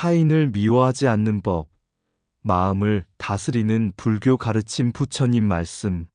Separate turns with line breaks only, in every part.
타인을 미워하지 않는 법, 마음을 다스리는 불교 가르침 부처님 말씀.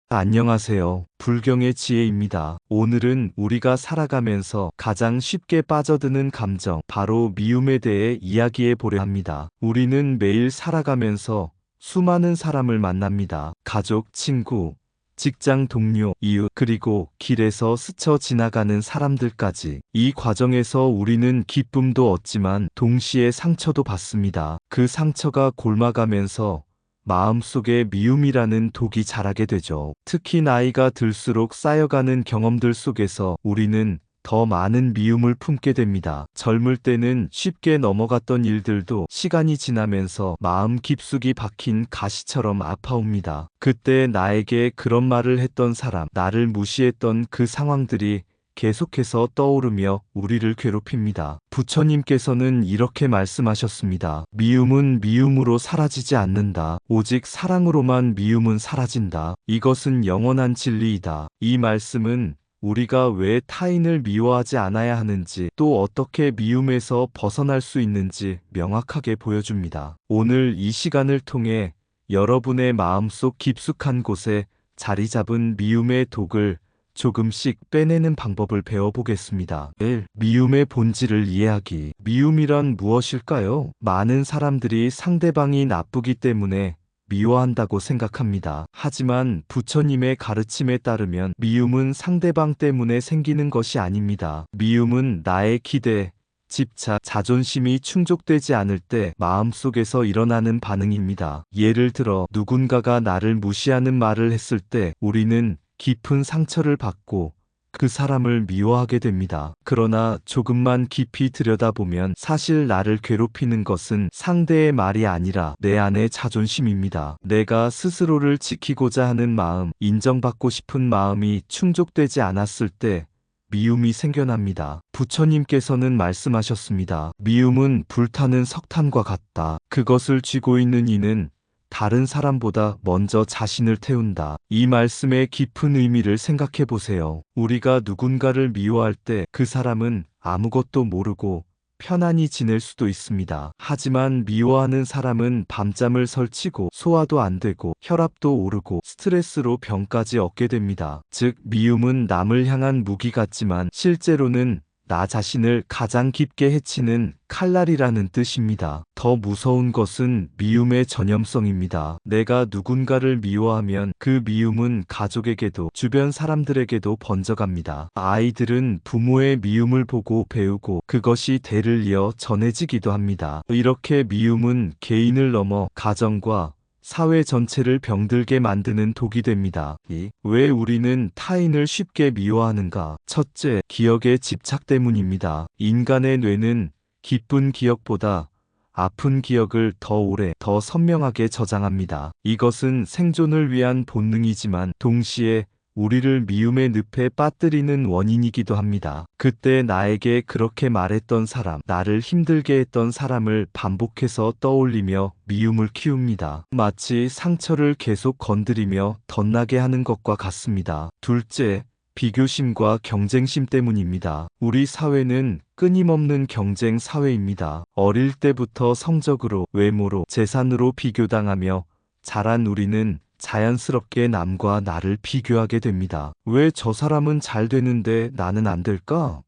안녕하세요. 불경의 지혜입니다. 오늘은 우리가 살아가면서 가장 쉽게 빠져드는 감정, 바로 미움에 대해 이야기해 보려 합니다. 우리는 매일 살아가면서 수많은 사람을 만납니다. 가족, 친구, 직장 동료, 이웃, 그리고 길에서 스쳐 지나가는 사람들까지. 이 과정에서 우리는 기쁨도 얻지만 동시에 상처도 받습니다. 그 상처가 곪아가면서 마음속에 미움이라는 독이 자라게 되죠. 특히 나이가 들수록 쌓여가는 경험들 속에서 우리는 더 많은 미움을 품게 됩니다. 젊을 때는 쉽게 넘어갔던 일들도 시간이 지나면서 마음 깊숙이 박힌 가시처럼 아파옵니다. 그때 나에게 그런 말을 했던 사람, 나를 무시했던 그 상황들이 계속해서 떠오르며 우리를 괴롭힙니다. 부처님께서는 이렇게 말씀하셨습니다. 미움은 미움으로 사라지지 않는다. 오직 사랑으로만 미움은 사라진다. 이것은 영원한 진리이다. 이 말씀은 우리가 왜 타인을 미워하지 않아야 하는지, 또 어떻게 미움에서 벗어날 수 있는지 명확하게 보여줍니다. 오늘 이 시간을 통해 여러분의 마음속 깊숙한 곳에 자리 잡은 미움의 독을 조금씩 빼내는 방법을 배워보겠습니다. 1. 미움의 본질을 이해하기. 미움이란 무엇일까요? 많은 사람들이 상대방이 나쁘기 때문에 미워한다고 생각합니다. 하지만 부처님의 가르침에 따르면 미움은 상대방 때문에 생기는 것이 아닙니다. 미움은 나의 기대, 집착, 자존심이 충족되지 않을 때 마음속에서 일어나는 반응입니다. 예를 들어 누군가가 나를 무시하는 말을 했을 때 우리는 깊은 상처를 받고 그 사람을 미워하게 됩니다. 그러나 조금만 깊이 들여다보면 사실 나를 괴롭히는 것은 상대의 말이 아니라 내 안의 자존심입니다. 내가 스스로를 지키고자 하는 마음, 인정받고 싶은 마음이 충족되지 않았을 때 미움이 생겨납니다. 부처님께서는 말씀하셨습니다. 미움은 불타는 석탄과 같다. 그것을 쥐고 있는 이는 다른 사람보다 먼저 자신을 태운다. 이 말씀의 깊은 의미를 생각해 보세요. 우리가 누군가를 미워할 때 그 사람은 아무것도 모르고 편안히 지낼 수도 있습니다. 하지만 미워하는 사람은 밤잠을 설치고 소화도 안 되고 혈압도 오르고 스트레스로 병까지 얻게 됩니다. 즉, 미움은 남을 향한 무기 같지만 실제로는 나 자신을 가장 깊게 해치는 칼날이라는 뜻입니다. 더 무서운 것은 미움의 전염성입니다. 내가 누군가를 미워하면 그 미움은 가족에게도 주변 사람들에게도 번져갑니다. 아이들은 부모의 미움을 보고 배우고 그것이 대를 이어 전해지기도 합니다. 이렇게 미움은 개인을 넘어 가정과 사회 전체를 병들게 만드는 독이 됩니다. 왜 우리는 타인을 쉽게 미워하는가? 첫째, 기억의 집착 때문입니다. 인간의 뇌는 기쁜 기억보다 아픈 기억을 더 오래, 더 선명하게 저장합니다. 이것은 생존을 위한 본능이지만 동시에 우리를 미움의 늪에 빠뜨리는 원인이기도 합니다. 그때 나에게 그렇게 말했던 사람, 나를 힘들게 했던 사람을 반복해서 떠올리며 미움을 키웁니다. 마치 상처를 계속 건드리며 덧나게 하는 것과 같습니다. 둘째, 비교심과 경쟁심 때문입니다. 우리 사회는 끊임없는 경쟁 사회입니다. 어릴 때부터 성적으로, 외모로, 재산으로 비교당하며 자란 우리는 자연스럽게 남과 나를 비교하게 됩니다. 왜 저 사람은 잘 되는데 나는 안 될까?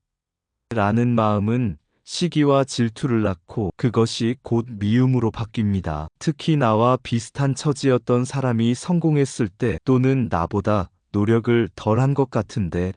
라는 마음은 시기와 질투를 낳고 그것이 곧 미움으로 바뀝니다. 특히 나와 비슷한 처지였던 사람이 성공했을 때, 또는 나보다 노력을 덜 한 것 같은데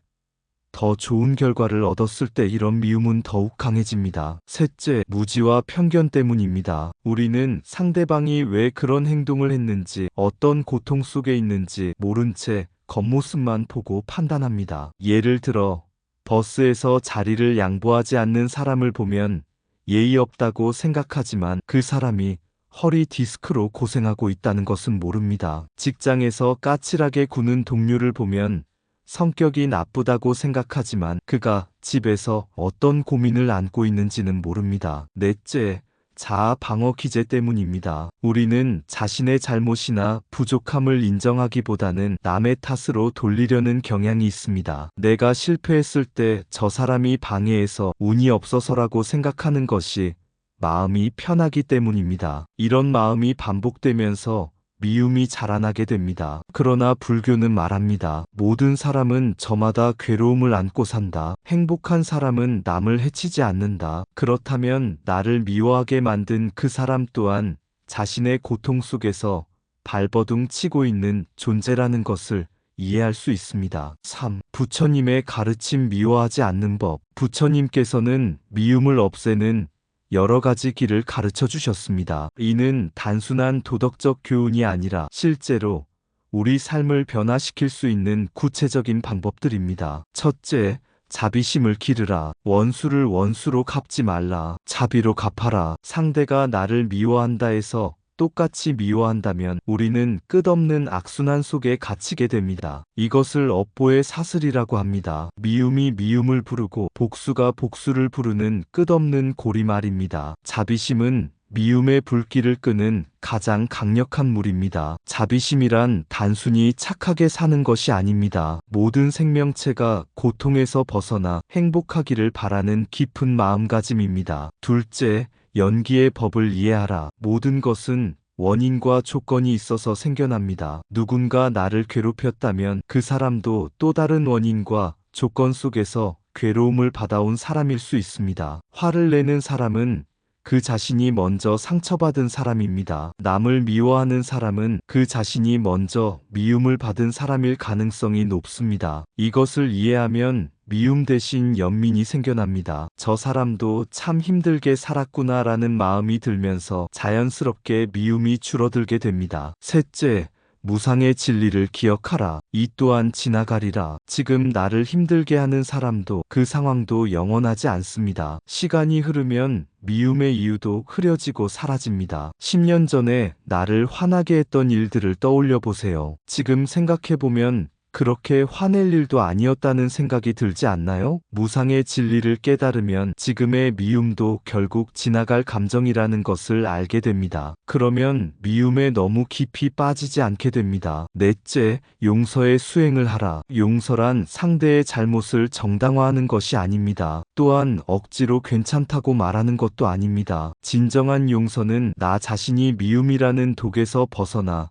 더 좋은 결과를 얻었을 때 이런 미움은 더욱 강해집니다. 셋째, 무지와 편견 때문입니다. 우리는 상대방이 왜 그런 행동을 했는지, 어떤 고통 속에 있는지 모른 채 겉모습만 보고 판단합니다. 예를 들어 버스에서 자리를 양보하지 않는 사람을 보면 예의 없다고 생각하지만 그 사람이 허리 디스크로 고생하고 있다는 것은 모릅니다. 직장에서 까칠하게 구는 동료를 보면 성격이 나쁘다고 생각하지만 그가 집에서 어떤 고민을 안고 있는지는 모릅니다. 넷째, 자아 방어 기제 때문입니다. 우리는 자신의 잘못이나 부족함을 인정하기보다는 남의 탓으로 돌리려는 경향이 있습니다. 내가 실패했을 때 저 사람이 방해해서 운이 없어서라고 생각하는 것이 마음이 편하기 때문입니다. 이런 마음이 반복되면서 미움이 자라나게 됩니다. 그러나 불교는 말합니다. 모든 사람은 저마다 괴로움을 안고 산다. 행복한 사람은 남을 해치지 않는다. 그렇다면 나를 미워하게 만든 그 사람 또한 자신의 고통 속에서 발버둥 치고 있는 존재라는 것을 이해할 수 있습니다. 3. 부처님의 가르침 미워하지 않는 법. 부처님께서는 미움을 없애는 여러 가지 길을 가르쳐 주셨습니다. 이는 단순한 도덕적 교훈이 아니라 실제로 우리 삶을 변화시킬 수 있는 구체적인 방법들입니다. 첫째, 자비심을 기르라. 원수를 원수로 갚지 말라. 자비로 갚아라. 상대가 나를 미워한다 해서 똑같이 미워한다면 우리는 끝없는 악순환 속에 갇히게 됩니다. 이것을 업보의 사슬이라고 합니다. 미움이 미움을 부르고 복수가 복수를 부르는 끝없는 고리말입니다. 자비심은 미움의 불길을 끄는 가장 강력한 물입니다. 자비심이란 단순히 착하게 사는 것이 아닙니다. 모든 생명체가 고통에서 벗어나 행복하기를 바라는 깊은 마음가짐입니다. 둘째, 연기의 법을 이해하라. 모든 것은 원인과 조건이 있어서 생겨납니다. 누군가 나를 괴롭혔다면 그 사람도 또 다른 원인과 조건 속에서 괴로움을 받아온 사람일 수 있습니다. 화를 내는 사람은 그 자신이 먼저 상처받은 사람입니다. 남을 미워하는 사람은 그 자신이 먼저 미움을 받은 사람일 가능성이 높습니다. 이것을 이해하면 미움 대신 연민이 생겨납니다. 저 사람도 참 힘들게 살았구나라는 마음이 들면서 자연스럽게 미움이 줄어들게 됩니다. 셋째, 무상의 진리를 기억하라. 이 또한 지나가리라. 지금 나를 힘들게 하는 사람도 그 상황도 영원하지 않습니다. 시간이 흐르면 미움의 이유도 흐려지고 사라집니다. 10년 전에 나를 화나게 했던 일들을 떠올려 보세요. 지금 생각해보면 그렇게 화낼 일도 아니었다는 생각이 들지 않나요? 무상의 진리를 깨달으면 지금의 미움도 결국 지나갈 감정이라는 것을 알게 됩니다. 그러면 미움에 너무 깊이 빠지지 않게 됩니다. 넷째, 용서의 수행을 하라. 용서란 상대의 잘못을 정당화하는 것이 아닙니다. 또한 억지로 괜찮다고 말하는 것도 아닙니다. 진정한 용서는 나 자신이 미움이라는 독에서 벗어나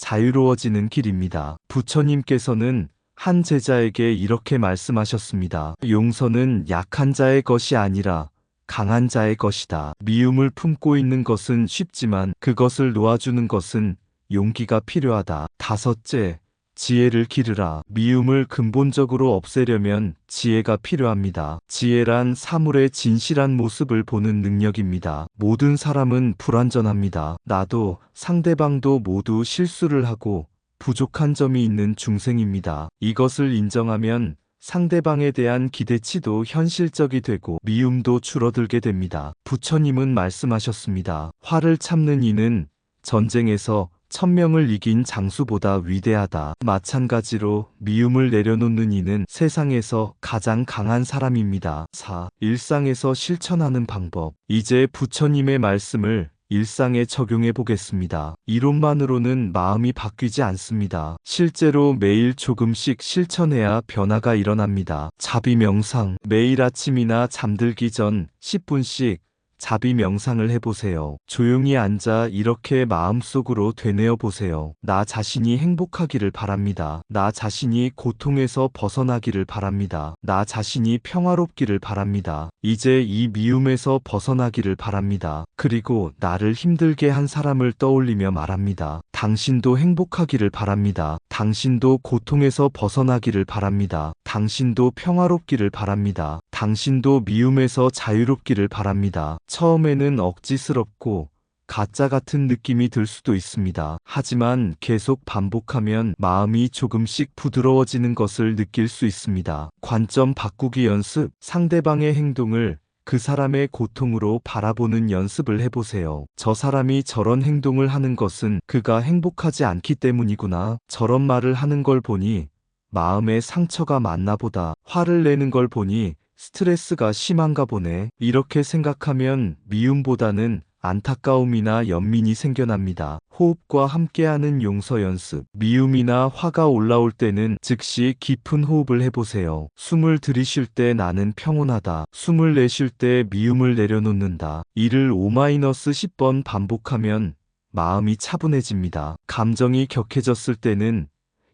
자유로워지는 길입니다. 부처님께서는 한 제자에게 이렇게 말씀하셨습니다. 용서는 약한 자의 것이 아니라 강한 자의 것이다. 미움을 품고 있는 것은 쉽지만 그것을 놓아주는 것은 용기가 필요하다. 다섯째, 지혜를 기르라. 미움을 근본적으로 없애려면 지혜가 필요합니다. 지혜란 사물의 진실한 모습을 보는 능력입니다. 모든 사람은 불완전합니다. 나도 상대방도 모두 실수를 하고 부족한 점이 있는 중생입니다. 이것을 인정하면 상대방에 대한 기대치도 현실적이 되고 미움도 줄어들게 됩니다. 부처님은 말씀하셨습니다. 화를 참는 이는 전쟁에서 1000명을 이긴 장수보다 위대하다. 마찬가지로 미움을 내려놓는 이는 세상에서 가장 강한 사람입니다. 4. 일상에서 실천하는 방법. 이제 부처님의 말씀을 일상에 적용해 보겠습니다. 이론만으로는 마음이 바뀌지 않습니다. 실제로 매일 조금씩 실천해야 변화가 일어납니다. 자비 명상. 매일 아침이나 잠들기 전 10분씩 자비 명상을 해보세요. 조용히 앉아 이렇게 마음속으로 되뇌어 보세요. 나 자신이 행복하기를 바랍니다. 나 자신이 고통에서 벗어나기를 바랍니다. 나 자신이 평화롭기를 바랍니다. 이제 이 미움에서 벗어나기를 바랍니다. 그리고 나를 힘들게 한 사람을 떠올리며 말합니다. 당신도 행복하기를 바랍니다. 당신도 고통에서 벗어나기를 바랍니다. 당신도 평화롭기를 바랍니다. 당신도 미움에서 자유롭기를 바랍니다. 처음에는 억지스럽고 가짜 같은 느낌이 들 수도 있습니다. 하지만 계속 반복하면 마음이 조금씩 부드러워지는 것을 느낄 수 있습니다. 관점 바꾸기 연습. 상대방의 행동을 그 사람의 고통으로 바라보는 연습을 해보세요. 저 사람이 저런 행동을 하는 것은 그가 행복하지 않기 때문이구나. 저런 말을 하는 걸 보니 마음에 상처가 많나 보다. 화를 내는 걸 보니 스트레스가 심한가 보네. 이렇게 생각하면 미움보다는 안타까움이나 연민이 생겨납니다. 호흡과 함께하는 용서 연습. 미움이나 화가 올라올 때는 즉시 깊은 호흡을 해보세요. 숨을 들이쉴 때 나는 평온하다. 숨을 내쉴 때 미움을 내려놓는다. 이를 5-10번 반복하면 마음이 차분해집니다. 감정이 격해졌을 때는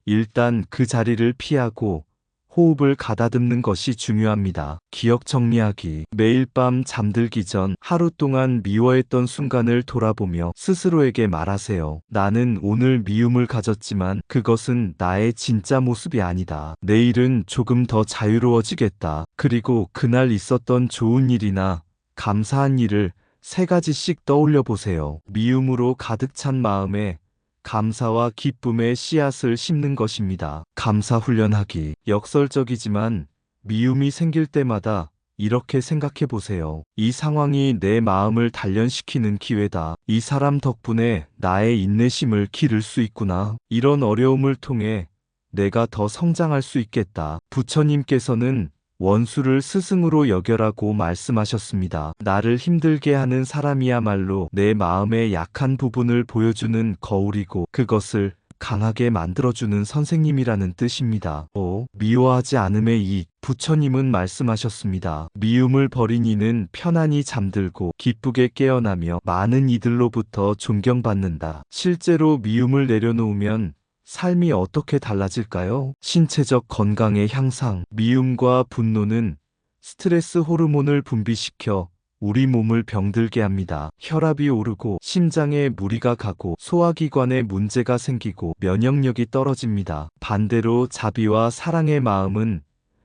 일단 그 자리를 피하고 호흡을 가다듬는 것이 중요합니다. 기억 정리하기. 매일 밤 잠들기 전 하루 동안 미워했던 순간을 돌아보며 스스로에게 말하세요. 나는 오늘 미움을 가졌지만 그것은 나의 진짜 모습이 아니다. 내일은 조금 더 자유로워지겠다. 그리고 그날 있었던 좋은 일이나 감사한 일을 3가지씩 떠올려 보세요. 미움으로 가득 찬 마음에 감사와 기쁨의 씨앗을 심는 것입니다. 감사 훈련하기. 역설적이지만 미움이 생길 때마다 이렇게 생각해 보세요. 이 상황이 내 마음을 단련시키는 기회다. 이 사람 덕분에 나의 인내심을 기를 수 있구나. 이런 어려움을 통해 내가 더 성장할 수 있겠다. 부처님께서는 원수를 스승으로 여겨라고 말씀하셨습니다. 나를 힘들게 하는 사람이야말로 내 마음의 약한 부분을 보여주는 거울이고 그것을 강하게 만들어주는 선생님이라는 뜻입니다. 미워하지 않음의 이익. 부처님은 말씀하셨습니다. 미움을 버린 이는 편안히 잠들고 기쁘게 깨어나며 많은 이들로부터 존경받는다. 실제로 미움을 내려놓으면 삶이 어떻게 달라질까요? 신체적 건강의 향상. 미움과 분노는 스트레스 호르몬을 분비시켜 우리 몸을 병들게 합니다. 혈압이 오르고 심장에 무리가 가고 소화기관에 문제가 생기고 면역력이 떨어집니다. 반대로 자비와 사랑의 마음은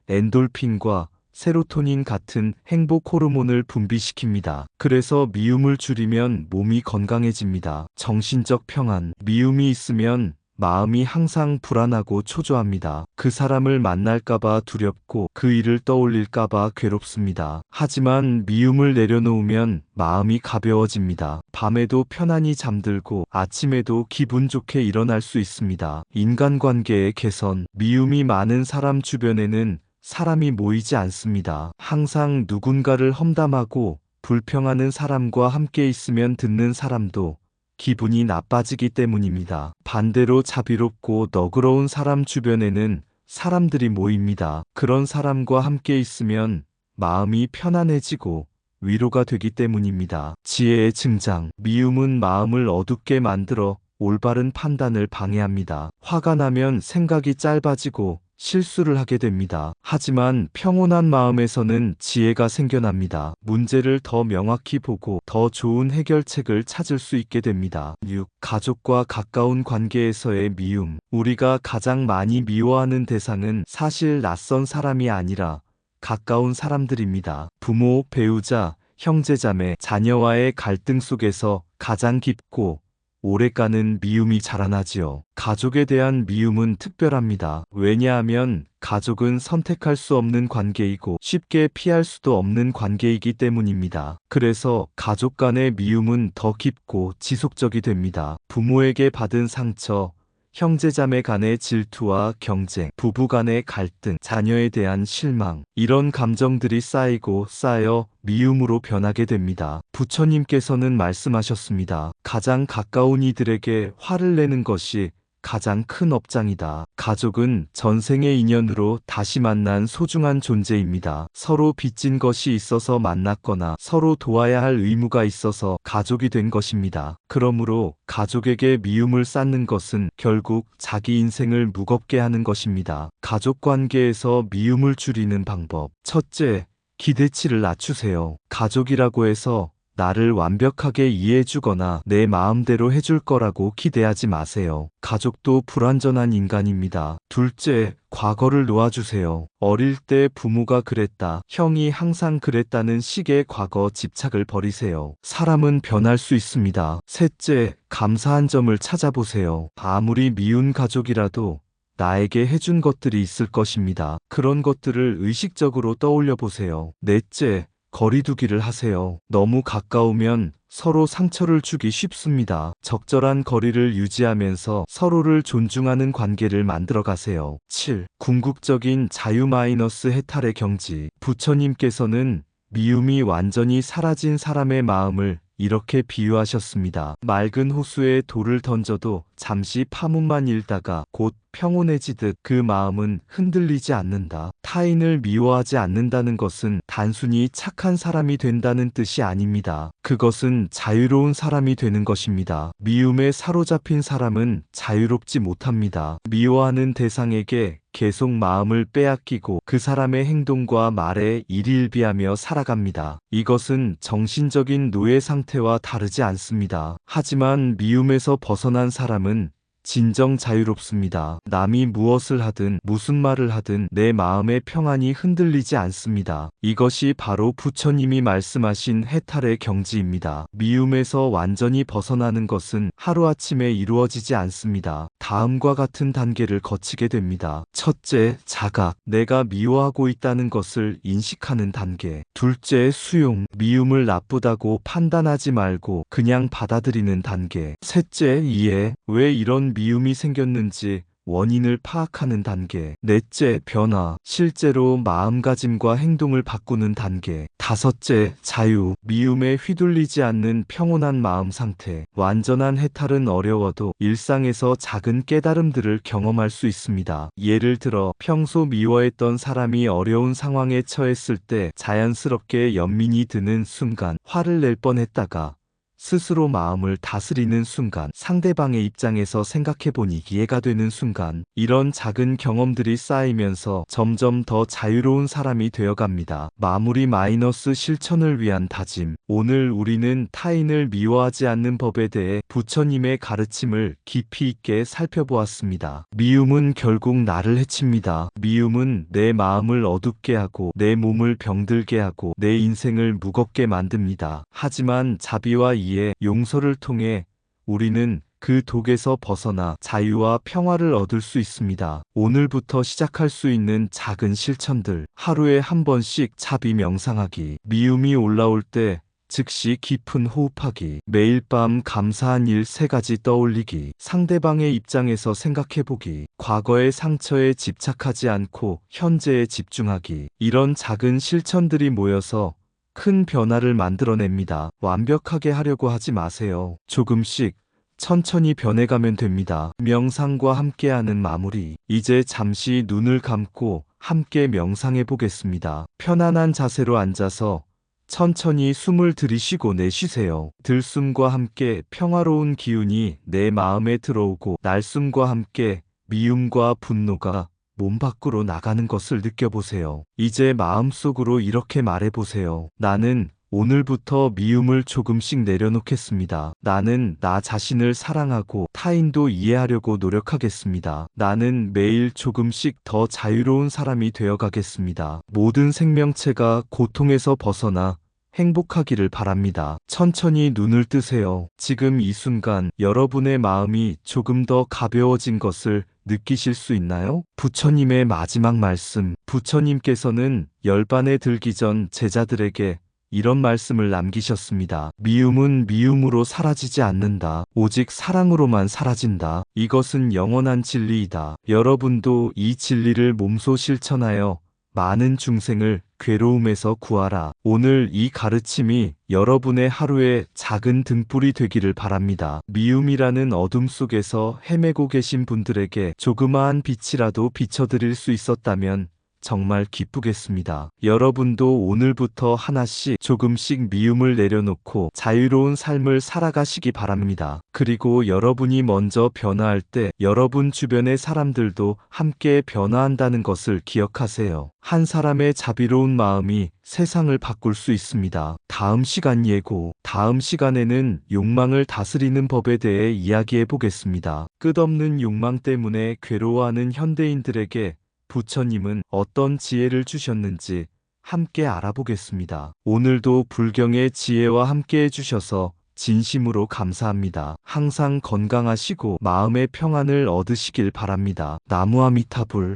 엔돌핀과 세로토닌 같은 행복 호르몬을 분비시킵니다. 그래서 미움을 줄이면 몸이 건강해집니다. 정신적 평안. 미움이 있으면 마음이 항상 불안하고 초조합니다. 그 사람을 만날까봐 두렵고 그 일을 떠올릴까봐 괴롭습니다. 하지만 미움을 내려놓으면 마음이 가벼워집니다. 밤에도 편안히 잠들고 아침에도 기분 좋게 일어날 수 있습니다. 인간관계의 개선. 미움이 많은 사람 주변에는 사람이 모이지 않습니다. 항상 누군가를 험담하고 불평하는 사람과 함께 있으면 듣는 사람도 기분이 나빠지기 때문입니다. 반대로 자비롭고 너그러운 사람 주변에는 사람들이 모입니다. 그런 사람과 함께 있으면 마음이 편안해지고 위로가 되기 때문입니다. 지혜의 증장. 미움은 마음을 어둡게 만들어 올바른 판단을 방해합니다. 화가 나면 생각이 짧아지고 실수를 하게 됩니다. 하지만 평온한 마음에서는 지혜가 생겨납니다. 문제를 더 명확히 보고 더 좋은 해결책을 찾을 수 있게 됩니다. 6. 가족과 가까운 관계에서의 미움. 우리가 가장 많이 미워하는 대상은 사실 낯선 사람이 아니라 가까운 사람들입니다. 부모, 배우자, 형제자매, 자녀와의 갈등 속에서 가장 깊고 오래가는 미움이 자라나지요. 가족에 대한 미움은 특별합니다. 왜냐하면 가족은 선택할 수 없는 관계이고 쉽게 피할 수도 없는 관계이기 때문입니다. 그래서 가족 간의 미움은 더 깊고 지속적이 됩니다. 부모에게 받은 상처, 형제자매 간의 질투와 경쟁, 부부 간의 갈등, 자녀에 대한 실망, 이런 감정들이 쌓이고 쌓여 미움으로 변하게 됩니다. 부처님께서는 말씀하셨습니다. 가장 가까운 이들에게 화를 내는 것이 가장 큰 업장이다. 가족은 전생의 인연으로 다시 만난 소중한 존재입니다. 서로 빚진 것이 있어서 만났거나 서로 도와야 할 의무가 있어서 가족이 된 것입니다. 그러므로 가족에게 미움을 쌓는 것은 결국 자기 인생을 무겁게 하는 것입니다. 가족 관계에서 미움을 줄이는 방법. 첫째, 기대치를 낮추세요. 가족이라고 해서 나를 완벽하게 이해해주거나 내 마음대로 해줄 거라고 기대하지 마세요. 가족도 불완전한 인간입니다. 둘째, 과거를 놓아주세요. 어릴 때 부모가 그랬다, 형이 항상 그랬다는 식의 과거 집착을 버리세요. 사람은 변할 수 있습니다. 셋째, 감사한 점을 찾아보세요. 아무리 미운 가족이라도 나에게 해준 것들이 있을 것입니다. 그런 것들을 의식적으로 떠올려 보세요. 넷째, 거리두기를 하세요. 너무 가까우면 서로 상처를 주기 쉽습니다. 적절한 거리를 유지하면서 서로를 존중하는 관계를 만들어 가세요. 7. 궁극적인 자유-해탈의 경지. 부처님께서는 미움이 완전히 사라진 사람의 마음을 이렇게 비유하셨습니다. 맑은 호수에 돌을 던져도 잠시 파문만 일다가 곧 평온해지듯 그 마음은 흔들리지 않는다. 타인을 미워하지 않는다는 것은 단순히 착한 사람이 된다는 뜻이 아닙니다. 그것은 자유로운 사람이 되는 것입니다. 미움에 사로잡힌 사람은 자유롭지 못합니다. 미워하는 대상에게 계속 마음을 빼앗기고 그 사람의 행동과 말에 일희일비하며 살아갑니다. 이것은 정신적인 노예 상태와 다르지 않습니다. 하지만 미움에서 벗어난 사람은 진정 자유롭습니다. 남이 무엇을 하든 무슨 말을 하든 내 마음의 평안이 흔들리지 않습니다. 이것이 바로 부처님이 말씀하신 해탈의 경지입니다. 미움에서 완전히 벗어나는 것은 하루아침에 이루어지지 않습니다. 다음과 같은 단계를 거치게 됩니다. 첫째, 자각. 내가 미워하고 있다는 것을 인식하는 단계. 둘째, 수용. 미움을 나쁘다고 판단하지 말고 그냥 받아들이는 단계. 셋째, 이해. 왜 이런 미움이 생겼는지 원인을 파악하는 단계. 넷째, 변화. 실제로 마음가짐과 행동을 바꾸는 단계. 다섯째, 자유. 미움에 휘둘리지 않는 평온한 마음 상태. 완전한 해탈은 어려워도 일상에서 작은 깨달음들을 경험할 수 있습니다. 예를 들어 평소 미워했던 사람이 어려운 상황에 처했을 때 자연스럽게 연민이 드는 순간, 화를 낼 뻔했다가 스스로 마음을 다스리는 순간, 상대방의 입장에서 생각해보니 이해가 되는 순간, 이런 작은 경험들이 쌓이면서 점점 더 자유로운 사람이 되어갑니다. 마무리 마이너스 실천을 위한 다짐. 오늘 우리는 타인을 미워하지 않는 법에 대해 부처님의 가르침을 깊이 있게 살펴보았습니다. 미움은 결국 나를 해칩니다. 미움은 내 마음을 어둡게 하고 내 몸을 병들게 하고 내 인생을 무겁게 만듭니다. 하지만 자비와 이해, 용서를 통해 우리는 그 독에서 벗어나 자유와 평화를 얻을 수 있습니다. 오늘부터 시작할 수 있는 작은 실천들. 하루에 한 번씩 자비 명상하기. 미움이 올라올 때 즉시 깊은 호흡하기. 매일 밤 감사한 일 3가지 떠올리기. 상대방의 입장에서 생각해보기. 과거의 상처에 집착하지 않고 현재에 집중하기. 이런 작은 실천들이 모여서 큰 변화를 만들어냅니다. 완벽하게 하려고 하지 마세요. 조금씩 천천히 변해가면 됩니다. 명상과 함께하는 마무리. 이제 잠시 눈을 감고 함께 명상해 보겠습니다. 편안한 자세로 앉아서 천천히 숨을 들이쉬고 내쉬세요. 들숨과 함께 평화로운 기운이 내 마음에 들어오고 날숨과 함께 미움과 분노가 몸 밖으로 나가는 것을 느껴보세요. 이제 마음속으로 이렇게 말해보세요. 나는 오늘부터 미움을 조금씩 내려놓겠습니다. 나는 나 자신을 사랑하고 타인도 이해하려고 노력하겠습니다. 나는 매일 조금씩 더 자유로운 사람이 되어가겠습니다. 모든 생명체가 고통에서 벗어나 행복하기를 바랍니다. 천천히 눈을 뜨세요. 지금 이 순간 여러분의 마음이 조금 더 가벼워진 것을 느끼실 수 있나요? 부처님의 마지막 말씀. 부처님께서는 열반에 들기 전 제자들에게 이런 말씀을 남기셨습니다. 미움은 미움으로 사라지지 않는다. 오직 사랑으로만 사라진다. 이것은 영원한 진리이다. 여러분도 이 진리를 몸소 실천하여 많은 중생을 괴로움에서 구하라. 오늘 이 가르침이 여러분의 하루의 작은 등불이 되기를 바랍니다. 미움이라는 어둠 속에서 헤매고 계신 분들에게 조그마한 빛이라도 비춰드릴 수 있었다면 정말 기쁘겠습니다. 여러분도 오늘부터 하나씩 조금씩 미움을 내려놓고 자유로운 삶을 살아가시기 바랍니다. 그리고 여러분이 먼저 변화할 때 여러분 주변의 사람들도 함께 변화한다는 것을 기억하세요. 한 사람의 자비로운 마음이 세상을 바꿀 수 있습니다. 다음 시간 예고. 다음 시간에는 욕망을 다스리는 법에 대해 이야기해 보겠습니다. 끝없는 욕망 때문에 괴로워하는 현대인들에게 부처님은 어떤 지혜를 주셨는지 함께 알아보겠습니다. 오늘도 불경의 지혜와 함께 해주셔서 진심으로 감사합니다. 항상 건강하시고 마음의 평안을 얻으시길 바랍니다. 나무아미타불.